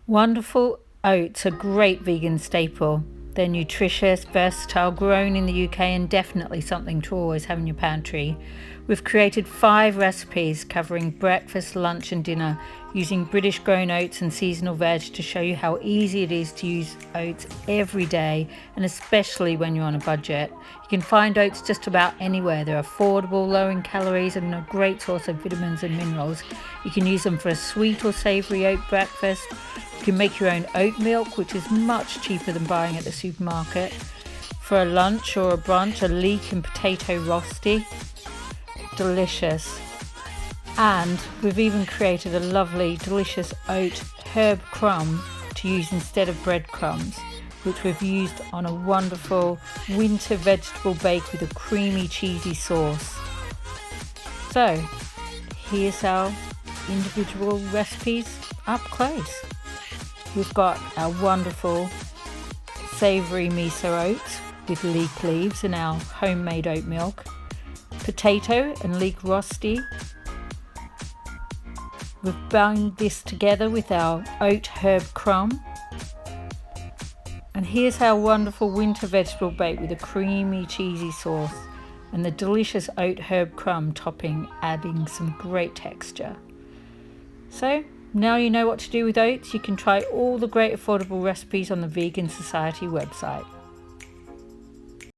Wonderful oats are a great vegan staple. They're nutritious, versatile, grown in the UK, and definitely something to always have in your pantry. We've created 5 recipes covering breakfast, lunch and dinner using British grown oats and seasonal veg to show you how easy it is to use oats every day, and especially when you're on a budget. You can find oats just about anywhere. They're affordable, low in calories and a great source of vitamins and minerals. You can use them for a sweet or savoury oat breakfast. You can make your own oat milk, which is much cheaper than buying at the supermarket. For a lunch or a brunch, a leek and potato rosti. Delicious. And we've even created a lovely, delicious oat herb crumb to use instead of breadcrumbs, which we've used on a wonderful winter vegetable bake with a creamy, cheesy sauce. So, here's our individual recipes up close. We've got our wonderful savoury miso oats with leek leaves and our homemade oat milk, potato and leek rosti. We've bound this together with our oat herb crumb. And here's our wonderful winter vegetable bake with a creamy cheesy sauce and the delicious oat herb crumb topping, adding some great texture. So now you know what to do with oats. You can try all the great affordable recipes on the Vegan Society website.